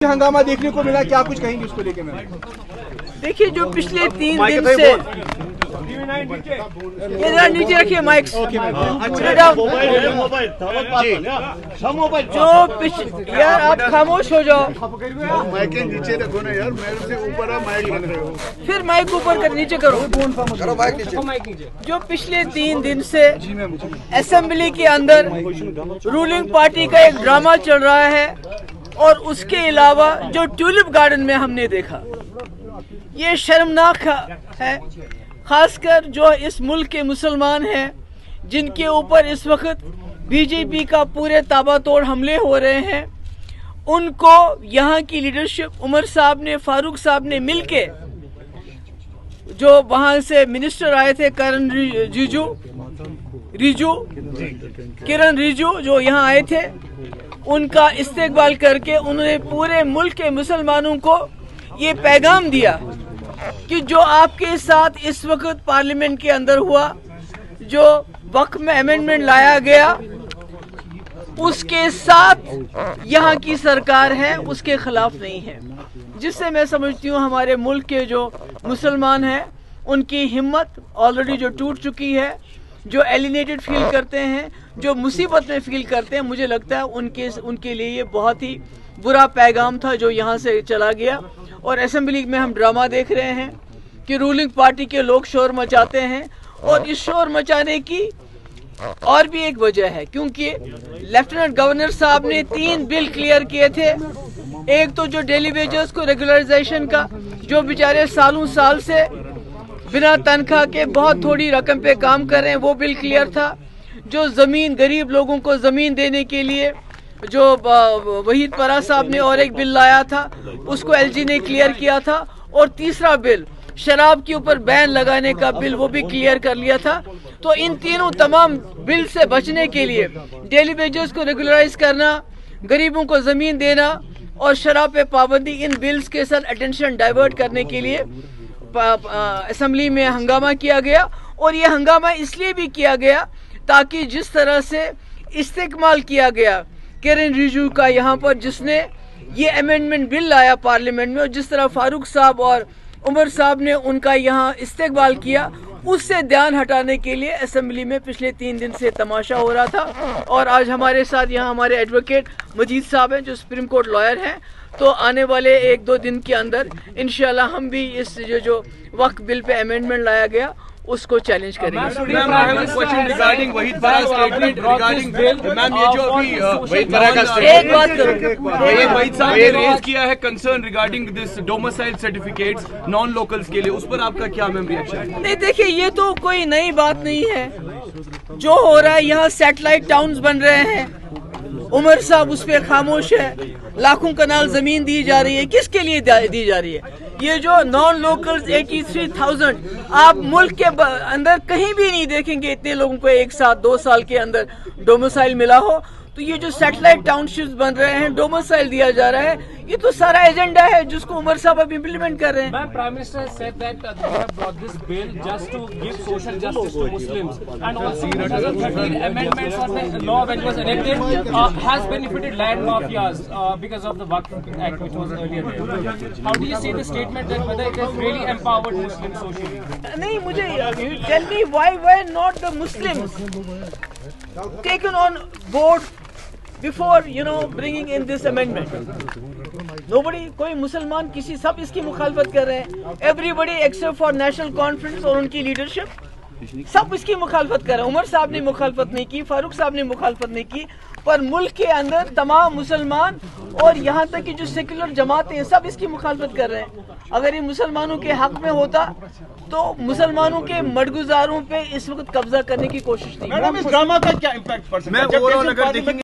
हंगामा देखने को मिला, क्या कुछ कहेंगे उसको लेके? मैम देखिए, जो पिछले 3 दिन से इधर नीचे रखिए माइक। जो यार आप खामोश हो जाओ, माइक नीचे रखो ना यार, मेरे से ऊपर माइक लग रहे हो। फिर माइक ऊपर कर, नीचे करो माइक नीचे। जो पिछले 3 दिन से असेंबली के अंदर रूलिंग पार्टी का एक ड्रामा चल रहा है, और उसके अलावा जो ट्यूलिप गार्डन में हमने देखा, ये शर्मनाक है। खासकर जो इस मुल्क के मुसलमान हैं, जिनके ऊपर इस वक्त बीजेपी का पूरे ताबड़तोड़ हमले हो रहे हैं, उनको यहाँ की लीडरशिप उमर साहब ने, फारूक साहब ने मिलके, जो वहाँ से मिनिस्टर आए थे किरण रिजू जो यहाँ आए थे, उनका इस्तेकबाल करके उन्होंने पूरे मुल्क के मुसलमानों को ये पैगाम दिया कि जो आपके साथ इस वक्त पार्लियामेंट के अंदर हुआ, जो वक्त में अमेंडमेंट लाया गया, उसके साथ यहाँ की सरकार है, उसके खिलाफ नहीं है। जिससे मैं समझती हूँ हमारे मुल्क के जो मुसलमान हैं, उनकी हिम्मत ऑलरेडी जो टूट चुकी है, जो एलिनेटेड फील करते हैं, जो मुसीबत में फील करते हैं, मुझे लगता है उनके लिए ये बहुत ही बुरा पैगाम था जो यहाँ से चला गया। और असेंबली में हम ड्रामा देख रहे हैं कि रूलिंग पार्टी के लोग शोर मचाते हैं, और इस शोर मचाने की और भी एक वजह है, क्योंकि लेफ्टिनेंट गवर्नर साहब ने 3 बिल क्लियर किए थे। एक तो जो डेली वेजेस को रेगुलराइजेशन का, जो बेचारे सालों साल से बिना तनख्वाह के बहुत थोड़ी रकम पे काम कर रहे हैं, वो बिल क्लियर था। जो जमीन, गरीब लोगों को जमीन देने के लिए जो वहीद परा साहब ने और एक बिल लाया था, उसको एलजी ने क्लियर किया था। और तीसरा बिल, शराब के ऊपर बैन लगाने का बिल, वो भी क्लियर कर लिया था। तो इन तीनों तमाम बिल से बचने के लिए, डेली वेजेस को रेगुलराइज करना, गरीबों को जमीन देना और शराब पे पाबंदी, इन बिल्स के साथ अटेंशन डाइवर्ट करने के लिए असेंबली में हंगामा किया गया। और ये हंगामा इसलिए भी किया गया ताकि जिस तरह से इस्तेमाल किया गया किरण रिजिजू का यहाँ पर, जिसने ये अमेंडमेंट बिल लाया पार्लियामेंट में, और जिस तरह फारूक साहब और उमर साहब ने उनका यहाँ इस्तेमाल किया, उससे ध्यान हटाने के लिए असेंबली में पिछले 3 दिन से तमाशा हो रहा था। और आज हमारे साथ यहाँ हमारे एडवोकेट मजीद साहब हैं, जो सुप्रीम कोर्ट लॉयर हैं। तो आने वाले 1-2 दिन के अंदर इंशाल्लाह हम भी इस जो वक्त बिल पे अमेंडमेंट लाया गया, उसको चैलेंज करेंगे। एक बात रेज किया है concern regarding this domicile certificates non locals के लिए, उस पर आपका क्या मैम रिएक्शन है? नहीं, देखिए, ये तो कोई नई बात नहीं है। जो हो रहा है, यहाँ सैटेलाइट टाउन्स बन रहे हैं, उमर साहब उस पर खामोश है। लाखों कनाल जमीन दी जा रही है, किसके लिए दी जा रही है? ये जो नॉन लोकल्स 83,000, आप मुल्क के अंदर कहीं भी नहीं देखेंगे इतने लोगों को एक साथ 2 साल के अंदर डोमिसाइल मिला हो। तो ये जो सैटेलाइट टाउनशिप्स बन रहे हैं, डोमिसाइल दिया जा रहा है, ये तो सारा एजेंडा है जिसको उमर साहब अब इम्प्लीमेंट कर रहे हैं। Prime Minister said that they have brought this bill just to give social justice to Muslims, and also 2013 amendments of the law when it was enacted has benefited land mafias because of the Waqf Act which was earlier there. How do you see the statement that whether it has really empowered Muslims socially? नहीं, मुझे tell me why not the Muslims taken on board before bringing in this amendment? Nobody, कोई मुसलमान किसी, सब इसकी मुखालफत कर रहे हैं। Everybody except for national conference और उनकी लीडरशिप, सब इसकी मुखालफत कर रहे हैं। उमर साहब ने मुखालफत नहीं की, फारूक साहब ने मुखालफत नहीं की, पर मुल्क के अंदर तमाम मुसलमान और यहाँ तक कि जो सेक्युलर जमातें हैं, सब इसकी मुखालफत कर रहे हैं। अगर ये मुसलमानों के हक में होता तो मुसलमानों के मडगुजारों पे इस वक्त कब्जा करने की कोशिश नहीं। मैडम, इस ड्रामा का क्या इम्पैक्ट पड़ सकता है?